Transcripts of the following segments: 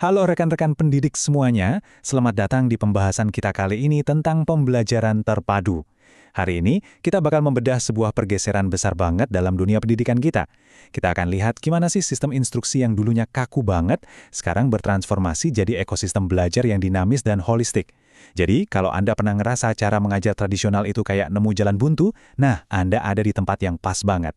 Halo rekan-rekan pendidik semuanya, selamat datang di pembahasan kita kali ini tentang pembelajaran terpadu. Hari ini, kita bakal membedah sebuah pergeseran besar banget dalam dunia pendidikan kita. Kita akan lihat gimana sih sistem instruksi yang dulunya kaku banget, sekarang bertransformasi jadi ekosistem belajar yang dinamis dan holistik. Jadi, kalau Anda pernah ngerasa cara mengajar tradisional itu kayak nemu jalan buntu, nah, Anda ada di tempat yang pas banget.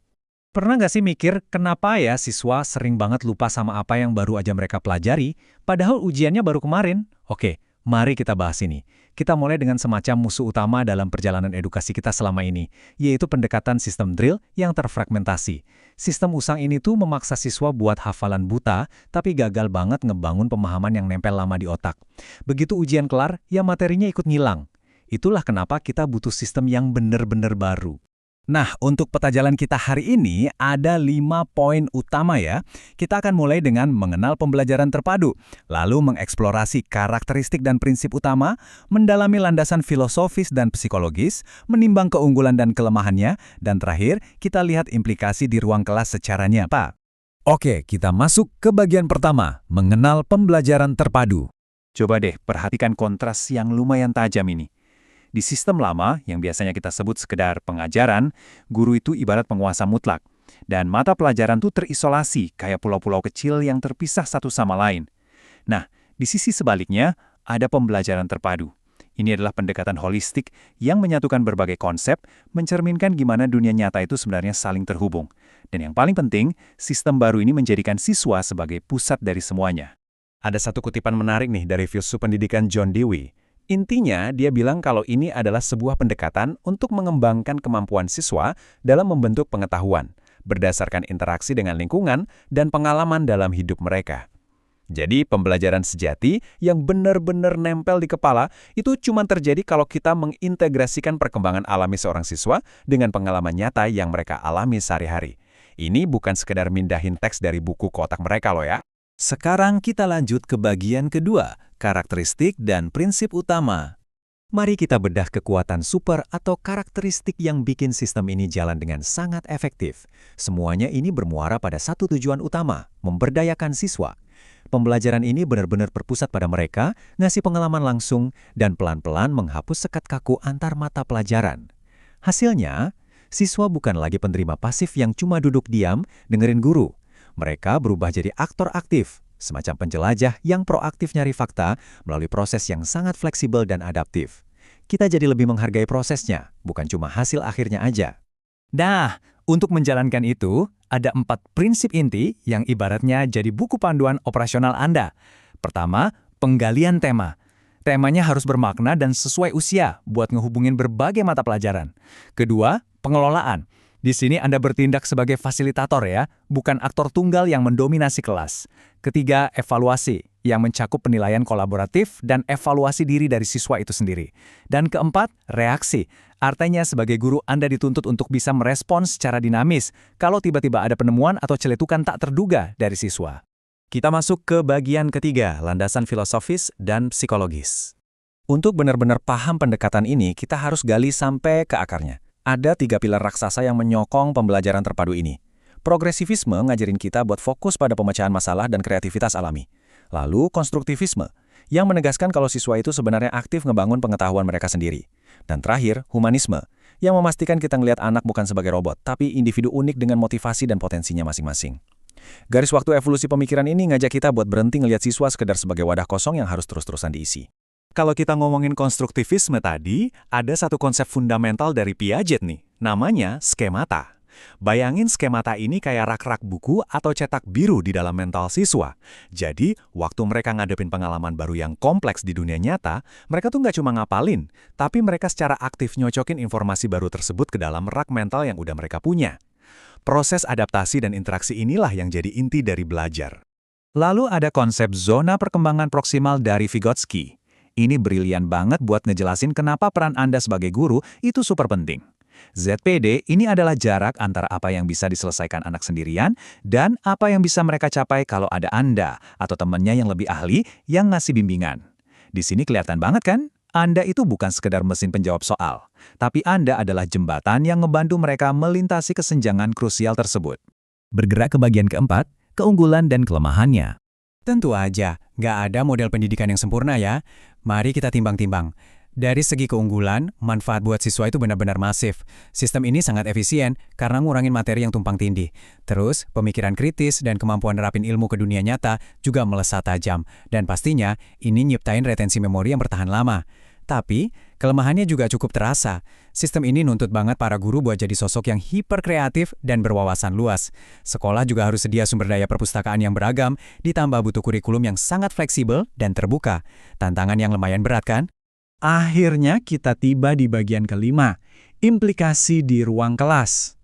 Pernah nggak sih mikir kenapa ya siswa sering banget lupa sama apa yang baru aja mereka pelajari, padahal ujiannya baru kemarin? Oke, mari kita bahas ini. Kita mulai dengan semacam musuh utama dalam perjalanan edukasi kita selama ini, yaitu pendekatan sistem drill yang terfragmentasi. Sistem usang ini tuh memaksa siswa buat hafalan buta, tapi gagal banget ngebangun pemahaman yang nempel lama di otak. Begitu ujian kelar, ya materinya ikut ngilang. Itulah kenapa kita butuh sistem yang bener-bener baru. Nah, untuk peta jalan kita hari ini ada 5 poin utama ya. Kita akan mulai dengan mengenal pembelajaran terpadu, lalu mengeksplorasi karakteristik dan prinsip utama, mendalami landasan filosofis dan psikologis, menimbang keunggulan dan kelemahannya, dan terakhir, kita lihat implikasi di ruang kelas secara nyata. Oke, kita masuk ke bagian pertama, mengenal pembelajaran terpadu. Coba deh perhatikan kontras yang lumayan tajam ini. Di sistem lama, yang biasanya kita sebut sekedar pengajaran, guru itu ibarat penguasa mutlak. Dan mata pelajaran itu terisolasi, kayak pulau-pulau kecil yang terpisah satu sama lain. Nah, di sisi sebaliknya, ada pembelajaran terpadu. Ini adalah pendekatan holistik yang menyatukan berbagai konsep, mencerminkan gimana dunia nyata itu sebenarnya saling terhubung. Dan yang paling penting, sistem baru ini menjadikan siswa sebagai pusat dari semuanya. Ada satu kutipan menarik nih dari filsuf pendidikan John Dewey. Intinya, dia bilang kalau ini adalah sebuah pendekatan untuk mengembangkan kemampuan siswa dalam membentuk pengetahuan, berdasarkan interaksi dengan lingkungan dan pengalaman dalam hidup mereka. Jadi, pembelajaran sejati yang benar-benar nempel di kepala itu cuma terjadi kalau kita mengintegrasikan perkembangan alami seorang siswa dengan pengalaman nyata yang mereka alami sehari-hari. Ini bukan sekedar mindahin teks dari buku ke otak mereka loh ya. Sekarang kita lanjut ke bagian kedua, karakteristik dan prinsip utama. Mari kita bedah kekuatan super atau karakteristik yang bikin sistem ini jalan dengan sangat efektif. Semuanya ini bermuara pada satu tujuan utama, memberdayakan siswa. Pembelajaran ini benar-benar berpusat pada mereka, ngasih pengalaman langsung, dan pelan-pelan menghapus sekat kaku antar mata pelajaran. Hasilnya, siswa bukan lagi penerima pasif yang cuma duduk diam, dengerin guru. Mereka berubah jadi aktor aktif, semacam penjelajah yang proaktif nyari fakta melalui proses yang sangat fleksibel dan adaptif. Kita jadi lebih menghargai prosesnya, bukan cuma hasil akhirnya aja. Nah, untuk menjalankan itu, ada 4 prinsip inti yang ibaratnya jadi buku panduan operasional Anda. Pertama, penggalian tema. Temanya harus bermakna dan sesuai usia buat ngehubungin berbagai mata pelajaran. Kedua, pengelolaan. Di sini Anda bertindak sebagai fasilitator ya, bukan aktor tunggal yang mendominasi kelas. Ketiga, evaluasi, yang mencakup penilaian kolaboratif dan evaluasi diri dari siswa itu sendiri. Dan keempat, reaksi. Artinya sebagai guru Anda dituntut untuk bisa merespons secara dinamis kalau tiba-tiba ada penemuan atau celetukan tak terduga dari siswa. Kita masuk ke bagian ketiga, landasan filosofis dan psikologis. Untuk benar-benar paham pendekatan ini, kita harus gali sampai ke akarnya. Ada 3 pilar raksasa yang menyokong pembelajaran terpadu ini. Progresivisme ngajarin kita buat fokus pada pemecahan masalah dan kreativitas alami. Lalu konstruktivisme, yang menegaskan kalau siswa itu sebenarnya aktif ngebangun pengetahuan mereka sendiri. Dan terakhir, humanisme, yang memastikan kita ngelihat anak bukan sebagai robot, tapi individu unik dengan motivasi dan potensinya masing-masing. Garis waktu evolusi pemikiran ini ngajak kita buat berhenti ngelihat siswa sekedar sebagai wadah kosong yang harus terus-terusan diisi. Kalau kita ngomongin konstruktivisme tadi, ada satu konsep fundamental dari Piaget nih, namanya skemata. Bayangin skemata ini kayak rak-rak buku atau cetak biru di dalam mental siswa. Jadi, waktu mereka ngadepin pengalaman baru yang kompleks di dunia nyata, mereka tuh nggak cuma ngapalin, tapi mereka secara aktif nyocokin informasi baru tersebut ke dalam rak mental yang udah mereka punya. Proses adaptasi dan interaksi inilah yang jadi inti dari belajar. Lalu ada konsep zona perkembangan proksimal dari Vygotsky. Ini brilian banget buat ngejelasin kenapa peran Anda sebagai guru itu super penting. ZPD ini adalah jarak antara apa yang bisa diselesaikan anak sendirian dan apa yang bisa mereka capai kalau ada Anda atau temannya yang lebih ahli yang ngasih bimbingan. Di sini kelihatan banget kan? Anda itu bukan sekedar mesin penjawab soal, tapi Anda adalah jembatan yang ngebantu mereka melintasi kesenjangan krusial tersebut. Bergerak ke bagian keempat, keunggulan dan kelemahannya. Tentu aja, nggak ada model pendidikan yang sempurna ya. Mari kita timbang-timbang. Dari segi keunggulan, manfaat buat siswa itu benar-benar masif. Sistem ini sangat efisien karena ngurangin materi yang tumpang tindih. Terus, pemikiran kritis dan kemampuan nerapin ilmu ke dunia nyata juga melesat tajam. Dan pastinya, ini nyiptain retensi memori yang bertahan lama. Tapi, kelemahannya juga cukup terasa. Sistem ini nuntut banget para guru buat jadi sosok yang hiperkreatif dan berwawasan luas. Sekolah juga harus sedia sumber daya perpustakaan yang beragam, ditambah butuh kurikulum yang sangat fleksibel dan terbuka. Tantangan yang lumayan berat kan? Akhirnya kita tiba di bagian kelima, implikasi di ruang kelas.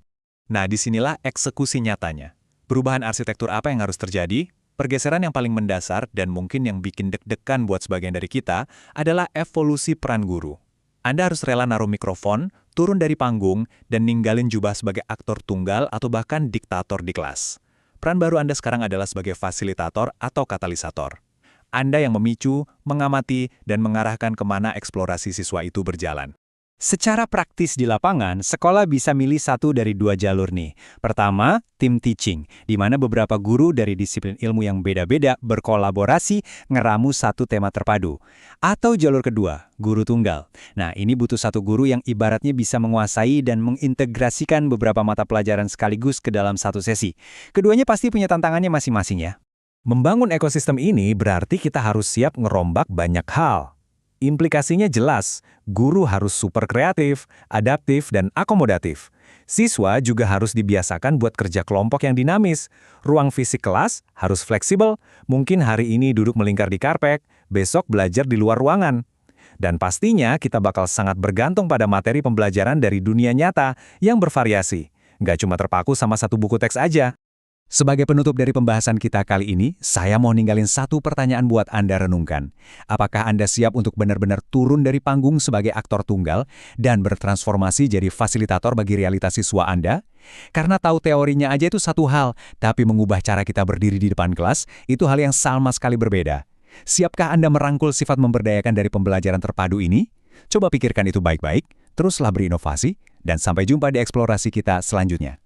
Nah, disinilah eksekusi nyatanya. Perubahan arsitektur apa yang harus terjadi? Pergeseran yang paling mendasar dan mungkin yang bikin deg-degan buat sebagian dari kita adalah evolusi peran guru. Anda harus rela naruh mikrofon, turun dari panggung, dan ninggalin jubah sebagai aktor tunggal atau bahkan diktator di kelas. Peran baru Anda sekarang adalah sebagai fasilitator atau katalisator. Anda yang memicu, mengamati, dan mengarahkan kemana eksplorasi siswa itu berjalan. Secara praktis di lapangan, sekolah bisa milih satu dari dua jalur nih. Pertama, tim teaching, di mana beberapa guru dari disiplin ilmu yang beda-beda berkolaborasi ngeramu satu tema terpadu. Atau jalur kedua, guru tunggal. Nah, ini butuh satu guru yang ibaratnya bisa menguasai dan mengintegrasikan beberapa mata pelajaran sekaligus ke dalam satu sesi. Keduanya pasti punya tantangannya masing-masing ya. Membangun ekosistem ini berarti kita harus siap ngerombak banyak hal. Implikasinya jelas, guru harus super kreatif, adaptif, dan akomodatif. Siswa juga harus dibiasakan buat kerja kelompok yang dinamis. Ruang fisik kelas harus fleksibel, mungkin hari ini duduk melingkar di karpet, besok belajar di luar ruangan. Dan pastinya kita bakal sangat bergantung pada materi pembelajaran dari dunia nyata yang bervariasi. Nggak cuma terpaku sama satu buku teks aja. Sebagai penutup dari pembahasan kita kali ini, saya mau ninggalin satu pertanyaan buat Anda renungkan. Apakah Anda siap untuk benar-benar turun dari panggung sebagai aktor tunggal dan bertransformasi jadi fasilitator bagi realitas siswa Anda? Karena tahu teorinya aja itu satu hal, tapi mengubah cara kita berdiri di depan kelas, itu hal yang sama sekali berbeda. Siapkah Anda merangkul sifat memberdayakan dari pembelajaran terpadu ini? Coba pikirkan itu baik-baik, teruslah berinovasi, dan sampai jumpa di eksplorasi kita selanjutnya.